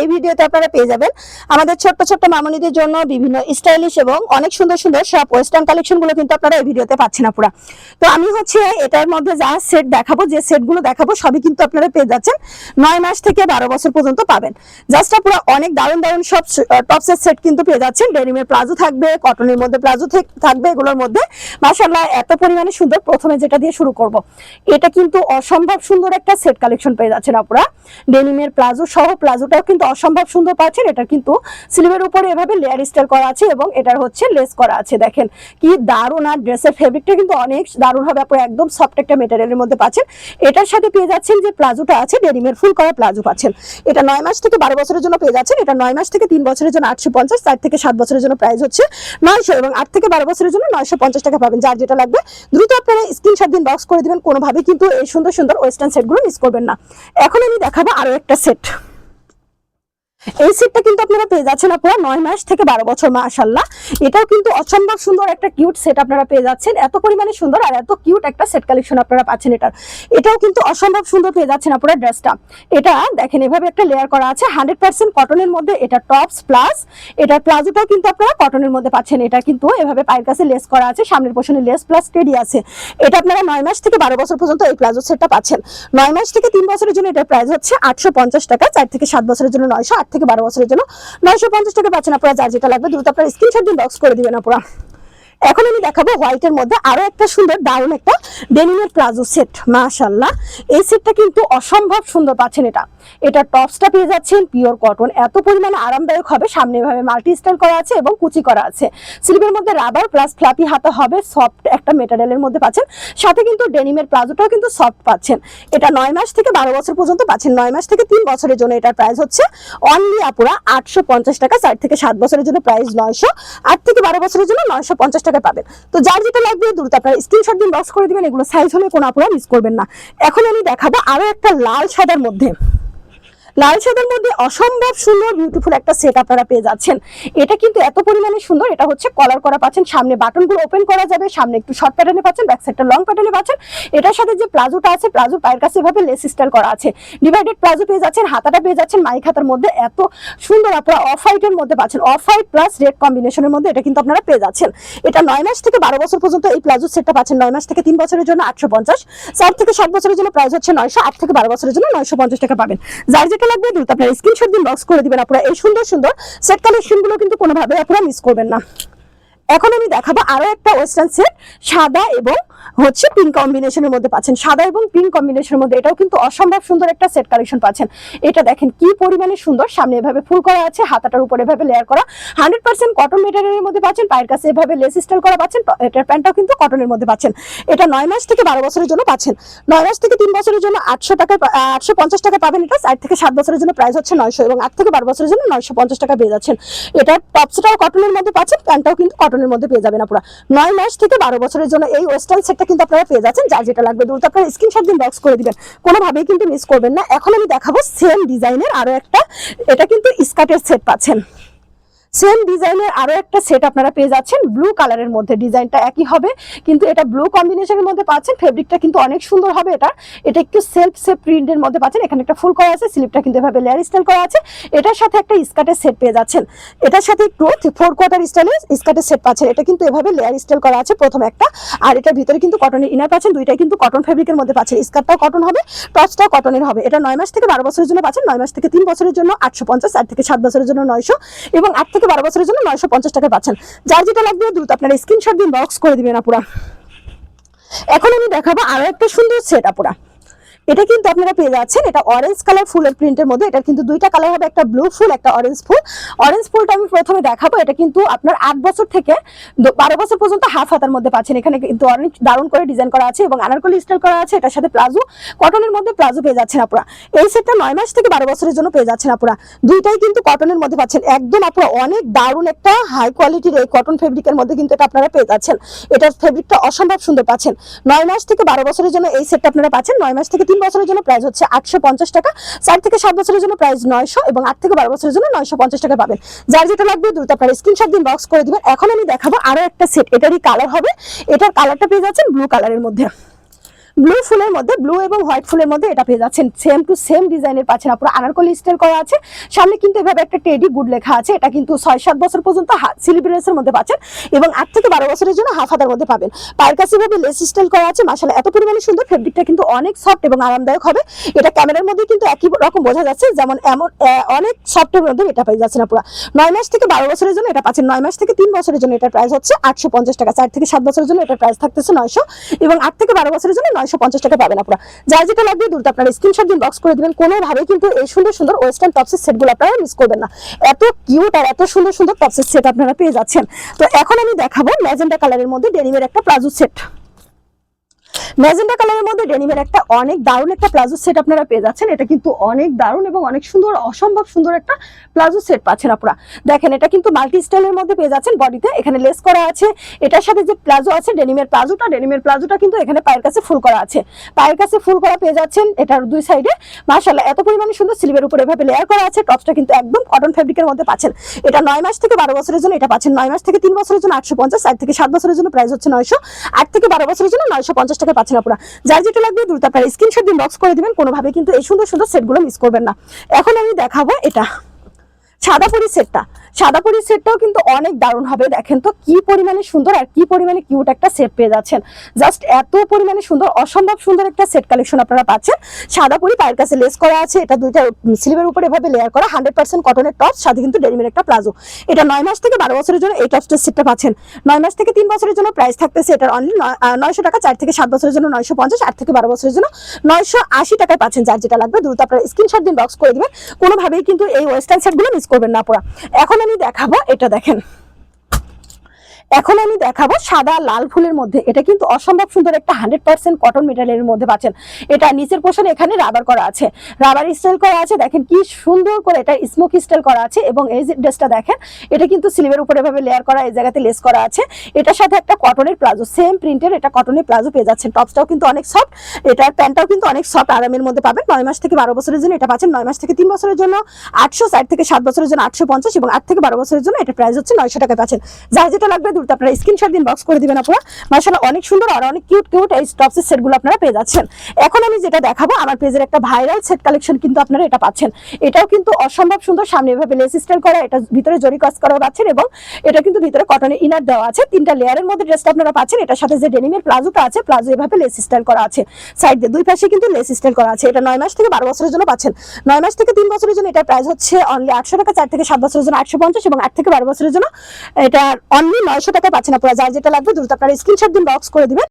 এই ভিডিওতে আপনারা পেয়ে যাবেন আমাদের ছোট্ট ছোট্ট মামুনিদের জন্য বিভিন্ন স্টাইলিশ এবং অনেক সুন্দর সুন্দর সব ওয়েস্টার্ন কালেকশন গুলো কিন্তু আপনারা এই ভিডিওতে পাচ্ছেন না পুরা। তো আমি এটার মধ্যে যা সেট দেখাবো, যে সেটগুলো দেখাবো সবই কিন্তু আপনারা পেয়ে যাচ্ছেন 9 মাস থেকে 12 বছর পর্যন্ত পাবেন। জাস্ট পুরো অনেক দারুণ দারুণ সব টপসের সেট কিন্তু পেয়ে যাচ্ছেন। ডেনিমের প্লাজো থাকবে, কটনের মধ্যে প্লাজো থাকবে, এগুলোর মধ্যে মাশাআল্লাহ এত পরিমাণে সুন্দর। প্রথমে যেটা দিয়ে শুরু করব, এটা কিন্তু অসম্ভব সুন্দর একটা সেট কালেকশন পেয়ে যাচ্ছেন আপনারা। ডেনিমের প্লাজো সহ, প্লাজোটাও কিন্তু অসম্ভব সুন্দর পাচ্ছেন। এটা কিন্তু স্লিভের উপরে এভাবে লেয়ার স্টাইল করা আছে এবং এটার লেস করা আছে। দেখেন কি দারুণ, আর ড্রেসের ফেব্রিকটা কিন্তু অনেক দারুণ হবে। আপনারা একদম সফট একটা মেটেরিয়ালের মধ্যে পাচ্ছেন। এটার সাথে পেয়ে যাচ্ছেন যে প্লাজোটা আছে, ডেনিমের ফুল করা প্লাজো পাচ্ছেন। এটা 9 মাস থেকে 12 বছরের জন্য পেয়ে যাচ্ছেন। এটা 9 মাস থেকে 3 বছরের জন্য 850, 4 থেকে 7 বছরের জন্য প্রাইস হচ্ছে 900 এবং 8 থেকে 12 বছরের জন্য 950 টাকা পাবেন। যার যেটা লাগবে দ্রুত আপনারা স্ক্রিনশট দিন, বক্স করে দিবেন। কোনোভাবে কিন্তু এই সুন্দর সুন্দর ওয়েস্টার্ন সেটগুলো মিস করবেন না। এখন আমি দেখাবো আরো একটা সেট। এই সেটটা কিন্তু আপনারা পেয়ে যাচ্ছেন আপনারা 9 মাস থেকে 12 বছর। মাশাআল্লাহ এটাও কিন্তু অসম্ভব সুন্দর একটা কিউট সেট আপনারা পেয়ে যাচ্ছেন। এত পরিমাণে সুন্দর আর এত কিউট একটা সেট কালেকশন আপনারা পাচ্ছেন। এটাও কিন্তু অসম্ভব সুন্দর পেয়ে যাচ্ছেন আপনারা ড্রেসটা। এটা দেখেন এভাবে একটা লেয়ার করা আছে 100% কটনের মধ্যে। এটা টপস প্লাস এটার প্লাজোটাও কিন্তু আপনারা কটনের মধ্যে পাচ্ছেন। এটা কিন্তু এভাবে পায়ের কাছে লেস করা আছে, সামনের পোর্শনে লেস প্লাস টেডি আছে। এটা আপনারা 9 মাস থেকে 12 বছর পর্যন্ত এই প্লাজো সেটটা পাচ্ছেন। 9 মাস থেকে 3 বছরের জন্য এটার প্রাইস হচ্ছে 850 টাকা, 4 থেকে 7 বছরের জন্য 900, 8 থেকে 12 বছরের জন্য 950 টাকা পাচ্ছেন আপনারা। যার যেটা লাগবে দ্রুত আপনারা স্ক্রিনশট দিন, বক্স করে দিবেন আপনারা। এখন আমি দেখাবো হোয়াইটের মধ্যে আরো একটা সুন্দর দারুণ একটা ডেনিমের প্লাজো সেট। মাশাআল্লাহ এই সেটটা কিন্তু অসম্ভব সুন্দর পাচ্ছেন। এটা টপসটা পেয়ে যাচ্ছেন পিওর কটন, এত পরিমাণে আরামদায়ক হবে। সামনে এভাবে মাল্টি স্টাইল করা আছে এবং কুচি করা আছে। স্লিভের মধ্যে রাবার প্লাস ফ্লাপি হাতা হবে, সফট একটা মেটেরিয়ালের মধ্যে পাচ্ছেন। সাথে কিন্তু ডেনিমের প্লাজোটাও কিন্তু সফট পাচ্ছেন। এটা 9 মাস থেকে 12 বছর পর্যন্ত পাচ্ছেন। 9 মাস থেকে 3 বছরের জন্য এটার প্রাইস হচ্ছে অনলি আপুরা 850 টাকা, 4 থেকে 7 বছরের জন্য প্রাইস 900, 8 থেকে 12 বছরের জন্য 950 টাকা পাবেন। তো যার যেটা লাগবে দ্রুত আপনারা স্ক্রিনশট দিন, বক্স করে দিবেন। এগুলো সাইজ হলে কোনো আপুরা মিস করবেন না। এখন আমি দেখাবো আরো একটা লাল সাদার মধ্যে অসম্ভব সুন্দর বিউটিফুল একটা সেট আপনারা পেয়ে যাচ্ছেন। এটা কিন্তু এত পরিমাণে সুন্দর। এটা কলার করা পাচ্ছেন, সামনে বাটনগুলো ওপেন করা যাবে, সামনে একটু শর্ট প্যাটার্নে পাচ্ছেন, ব্যাক সাইডটা লং প্যাটার্নে পাচ্ছেন। এটার সাথে যে প্লাজোটা আছে, প্লাজো পায়ের কাছে এভাবে লেস স্টাইল করা আছে, ডিভাইডেড প্লাজো পেয়ে যাচ্ছেন। হাতাটা পেয়ে যাচ্ছেন মাইক হাতার মধ্যে, এত সুন্দর আপনারা অফ হোয়াইটের মধ্যে পাচ্ছেন, অফ হোয়াইট প্লাস রেড কম্বিনেশনের মধ্যে এটা কিন্তু আপনারা পেয়ে যাচ্ছেন। এটা 9 মাস থেকে 12 বছর পর্যন্ত এই প্লাজো সেটটা পাচ্ছেন। 9 মাস থেকে 3 বছরের জন্য 850, 4 থেকে 7 বছরের জন্য প্রাইস হচ্ছে 900, 8 থেকে 12 বছরের জন্য 950 টাকা পাবেন। যার যেটা লাগবে দ্রুত আপনারা স্ক্রিনশট দিন, বক্স করে দিবেন আপনারা। এই সুন্দর সুন্দর সেট কালেকশন গুলো কিন্তু কোনোভাবে আপনারা মিস করবেন না। এখন আমি দেখাবো আরো একটা ওয়েস্টার্ন সেট, সাদা এবং পিঙ্ক কম্বিনেশনের মধ্যে পাচ্ছেন। সাদা এবং পিঙ্ক কম্বিনেশনের মধ্যে এটাও কিন্তু অসম্ভব সুন্দর একটা সেট কালেকশন পাচ্ছেন। এটা দেখেন কি পরিমাণে সুন্দর। সামনে এভাবে ফুল করা আছে, হাতাটার উপরে এভাবে লেয়ার করা, 100% কটন মেটেরিয়ালের মধ্যে পাচ্ছেন। পায়ের কাছে এভাবে লেস স্টাইল করা পাচ্ছেন। এটার প্যান্টটাও কিন্তু কটনের মধ্যে পাচ্ছেন। এটা 9 মাস থেকে 12 বছরের জন্য পাচ্ছেন। 9 মাস থেকে 3 বছরের জন্য 800 টাকা, 850 টাকা পাবেন। এটা 4 থেকে 7 বছরের জন্য প্রাইস হচ্ছে 900 এবং 8 থেকে 12 বছরের জন্য 950 টাকা পেয়ে যাচ্ছেন। এটা টপসটাও কটনের মধ্যে পাচ্ছেন, প্যান্টটাও কিন্তু কটনের মধ্যে পেয়ে যাবেন আপনারা। 9 মাস থেকে 12 বছরের জন্য এই ওয়েস্টার্ন সেটটা কিন্তু আপনারা পেয়ে যাচ্ছেন। যার যেটা লাগবে দ্রুত আপনারা স্ক্রিনশট দিন, বক্স করে দিবেন। কোনোভাবেই কিন্তু মিস করবেন না। এখন আমি দেখাবো সেম ডিজাইনের আরো একটা, এটা কিন্তু স্কার্টের সেট পাচ্ছেন। সেম ডিজাইনের আরো একটা সেট আপনারা পেয়ে যাচ্ছেন ব্লু কালারের মধ্যে। ডিজাইনটা একই হবে কিন্তু এটা ব্লু কম্বিনেশনের মধ্যে পাচ্ছেন। ফেব্রিকটা কিন্তু অনেক সুন্দর হবে। এটা একটু সেলফ প্রিন্টের মধ্যে পাচ্ছেন। এখানে একটা ফুল করা আছে, স্লিপটা কিন্তু এভাবে লেয়ার স্টাইল করা আছে। এটার সাথে একটা স্কার্টের সেট পেয়ে যাচ্ছেন। এটার সাথে একটু 4/4 স্টাইলের স্কার্টের সেট পাচ্ছেন। এটা কিন্তু এভাবে লেয়ার স্টাইল করা আছে প্রথম একটা, আর এটার ভিতরে কিন্তু কটনের ইনার পাচ্ছেন। দুইটাই কিন্তু কটন ফেব্রিকের মধ্যে পাচ্ছেন। স্কার্টটাও কটন হবে, টপসটাও কটনের হবে। এটা 9 মাস থেকে 12 বছরের জন্য পাচ্ছেন। 9 মাস থেকে 3 বছরের জন্য 850, 4 থেকে 7 বছরের জন্য 900 এবং 8 থেকে 12 বছরের জন্য 950 টাকা পাচ্ছেন। যার যেটা লাগবে দ্রুত আপনারা স্ক্রিনশট দিন, বক্স করে দিবেন আপুরা। এখন আমি দেখাবো আরো একটা সুন্দর সেট আপুরা। এটা কিন্তু আপনারা পেয়ে যাচ্ছেন। এটা অরেঞ্জ কালার ফুলের প্রিন্টের মধ্যে। এটা কিন্তু দুইটা কালার হবে, একটা ব্লু ফুল, একটা অরেঞ্জ ফুল। অরেঞ্জ ফুলটা আমি প্রথমে দেখাবো। এটা কিন্তু আপনার 8 বছর থেকে 12 বছর পর্যন্ত হাফ হাতার মধ্যে পাচ্ছেন। এখানে কিন্তু অরেঞ্জ দারুণ করে ডিজাইন করা আছে এবং আনারকলি স্টাইল করা আছে। এটার সাথে প্লাজো, কটনের মধ্যে প্লাজো পেয়ে যাচ্ছেন আপুরা। এই সেটটা 9 মাস থেকে 12 বছরের জন্য পেয়ে যাচ্ছেন আপুরা। দুইটাই কিন্তু কটনের মধ্যে পাচ্ছেন। একদম আপুরা অনেক দারুণ একটা হাই কোয়ালিটির এই কটন ফেব্রিকের মধ্যে কিন্তু এটা আপনারা পেয়ে যাচ্ছেন। এটার ফেব্রিকটা অসম্ভব সুন্দর পাচ্ছেন। 9 মাস থেকে 12 বছরের জন্য এই সেটটা আপনারা পাচ্ছেন। 9 মাস থেকে 3 বছরের জন্য প্রাইস হচ্ছে 850 টাকা, 4 থেকে 7 বছরের জন্য প্রাইস 900 এবং 8 থেকে 12 বছরের জন্য 950 টাকা পাবেন। যার যেটা লাগবে দ্রুত আপনারা স্ক্রিনশট দিন, বক্স করে দিবেন। এখন আমি দেখাবো আরো একটা সেট। এটারই কালার হবে, এটার কালারটা পেয়ে যাচ্ছেন ব্লু কালারের মধ্যে। ব্লু ফুলের মধ্যে, ব্লু এবং হোয়াইট ফুলের মধ্যে এটা পেয়ে যাচ্ছেন। সেম টু সেম ডিজাইনের পাচ্ছেন আপনারা, আনারকলি স্টাইল করা আছে, সামনে কিন্তু এভাবে একটা টেডি গুড লেখা আছে। এটা কিন্তু 6-7 বছর পর্যন্ত সিলিব্রেসের মধ্যে পাচ্ছেন এবং 8 থেকে 12 বছরের জন্য হাফ হাতার মধ্যে পাবেন। পায়ের কাছে এভাবে লেস স্টাইল করা আছে। মাশাআল্লাহ এত পরিমাণে সুন্দর, ফেব্রিকটা কিন্তু অনেক সফট এবং আরামদায়ক হবে। এটা ক্যামেরার মধ্যে কিন্তু একই রকম বোঝা যাচ্ছে, যেমন এমন অনেক সফটের মধ্যে এটা পেয়ে যাচ্ছেন আপনারা। 9 মাস থেকে 12 বছরের জন্য এটা পাচ্ছেন। 9 মাস থেকে 3 বছরের জন্য এটার প্রাইস হচ্ছে 850 টাকা। 4 থেকে 7 বছরের জন্য এটার প্রাইস থাকতেছে 900 এবং 8 থেকে 12 বছরের জন্য 950 টাকা পাবেন আপনারা। যার যেটা লাগবে দ্রুত আপনারা স্ক্রিনশট দিন, বক্স করে দিবেন। কোনোভাবে কিন্তু এই সুন্দর সুন্দর ওয়েস্টার্ন টপসের সেটগুলো আপনারা মিস করবেন না। এত কিউট আর এত সুন্দর সুন্দর টপসের সেট আপনারা পেয়ে যাচ্ছেন। তো এখন আমি দেখাবো ম্যাজেন্টা কালারের মধ্যে ডেনিমের একটা প্লাজো সেট। ম্যাজেন্টা কালারের মধ্যে ডেনিমের একটা অনেক দারুণ একটা প্লাজো সেট আপনারা পেয়ে যাচ্ছেন। এটা কিন্তু অনেক দারুণ এবং অনেক সুন্দর, অসম্ভব সুন্দর একটা প্লাজো সেট পাচ্ছেন আপনারা। দেখেন এটা কিন্তু মাল্টি স্টাইলের মধ্যে পেয়ে যাচ্ছেন। বডিতে এখানে লেস করা আছে। এটার সাথে যে প্লাজো আছে ডেনিমের প্লাজোটা কিন্তু এখানে পায়ের কাছে ফুল করা আছে। পায়ের কাছে ফুল করা পেয়ে যাচ্ছেন এটার দুই সাইডে। মাশাআল্লাহ এত পরিমাণে সুন্দর, স্লিভের উপরে এভাবে লেয়ার করা আছে। টপসটা কিন্তু একদম কটন ফেব্রিকের মধ্যে পাচ্ছেন। এটা 9 মাস থেকে 12 বছরের জন্য এটা পাচ্ছেন। 9 মাস থেকে 3 বছরের জন্য 850, 4 থেকে 7 বছরের জন্য প্রাইস হচ্ছে 900, 8 থেকে 12 বছরের জন্য 950 টাকা পাচ্ছেন আপনারা। যার যেটা লাগবে দ্রুত আপনারা স্ক্রিনশট দিন, বক্স করে দিবেন। কোনোভাবে কিন্তু এই সুন্দর সুন্দর সেটগুলো মিস করবেন না। এখন আমি দেখাবো এটা সাদাপুরি সেটটা। সাদাপুরি সেটটাও কিন্তু অনেক দারুণ হবে। দেখেন তো কি পরিমাণে সুন্দর আর কি পরিমাণে কিউট একটা সেট পেয়ে যাচ্ছেন। জাস্ট এত পরিমাণে সুন্দর, অসম্ভব সুন্দর একটা সেট কালেকশন আপনারা পাচ্ছেন। সাদাপুরি, পায়ের কাছে লেস করা আছে। এটা দুইটা স্লিভের উপরে এভাবে লেয়ার করা, 100% কটনের টপস, সাথে কিন্তু ডেনিমের একটা প্লাজো। এটা 9 মাস থেকে 12 বছরের জন্য এই টপসটার সেটটা পাচ্ছেন। 9 মাস থেকে 3 বছরের জন্য প্রাইস থাকতেছে এটার অনলি 900 টাকা। 4 থেকে 7 বছরের জন্য 950, 8 থেকে 12 বছরের জন্য 980 টাকায় পাচ্ছেন। যার যেটা লাগবে দ্রুত আপনারা স্ক্রিনশট দিন, বক্স করে দিবেন। কোনোভাবেই কিন্তু এই ওয়েস্টার্ন সেটগুলো মিস করবেন না আপনারা। এখন আমি দেখাবো এটা, দেখেন এখন আমি দেখাবো সাদা লাল ফুলের মধ্যে। এটা কিন্তু অসম্ভব সুন্দর একটা 100% কটন মেটেরিয়ালের মধ্যে পাচ্ছেন। এটা নিচের পোর্শনে এখানে রাবার করা আছে, রাবার স্টাইল করা আছে। দেখেন কি সুন্দর করে এটা স্মোকি স্টাইল করা আছে এবং এই যে ড্রেসটা দেখেন এটা কিন্তু স্লিভের উপরে এভাবে লেয়ার করা, এই জায়গাতে লেস করা আছে। এটার সাথে একটা কটনের প্লাজো, সেম প্রিন্টের এটা কটনের প্লাজো পেয়ে যাচ্ছেন। টপসটাও কিন্তু অনেক সফট, এটার প্যান্টটাও কিন্তু অনেক সফট, আরামের মধ্যে পাবেন। 9 মাস থেকে 12 বছরের জন্য এটা পাচ্ছেন। 9 মাস থেকে 3 বছরের জন্য 800, 4 থেকে 7 বছরের জন্য 850 এবং 8 থেকে 12 বছরের জন্য এটা প্রাইস হচ্ছে 900 টাকা পাচ্ছেন। যার যেটা লাগবে দ্রুত আপনারা স্ক্রিনশট দিন, বক্স করে দিবেন আপনারা। মাশাআল্লাহ অনেক সুন্দর আর অনেক কিউট কিউট এই টপসের সেটগুলো আপনারা পেয়ে যাচ্ছেন। এখন আমি যেটা দেখাবো আমার পেজের একটা ভাইরাল সেট কালেকশন কিন্তু আপনারা এটা পাচ্ছেন। এটাও কিন্তু অসম্ভব সুন্দর, সামনে এভাবে লেস স্টাইল করা, এটা ভিতরে জরি কাজ করা পাচ্ছেন এবং এটা কিন্তু ভিতরে কটনের ইনার দেওয়া আছে। 3টা লেয়ারের মধ্যে ড্রেসটা আপনারা পাচ্ছেন। এটার সাথে যে ডেনিমের প্লাজোটা আছে, প্লাজো এভাবে লেস স্টাইল করা আছে। সাইড দিয়ে দুই পাশে কিন্তু লেস স্টাইল করা আছে। এটা 9 মাস থেকে 12 বছরের জন্য পাচ্ছেন। 9 মাস থেকে 3 বছরের জন্য এটা প্রাইস হচ্ছে অনলি 800 টাকা। 4 থেকে 7 বছরের জন্য 850 এবং 8 থেকে 12 বছরের জন্য এটা অনলি 900 টাকা পাচ্ছেন আপনারা। যার যেটা লাগবে দ্রুত আপনারা স্ক্রিনশট দিন, বক্স করে দিবেন।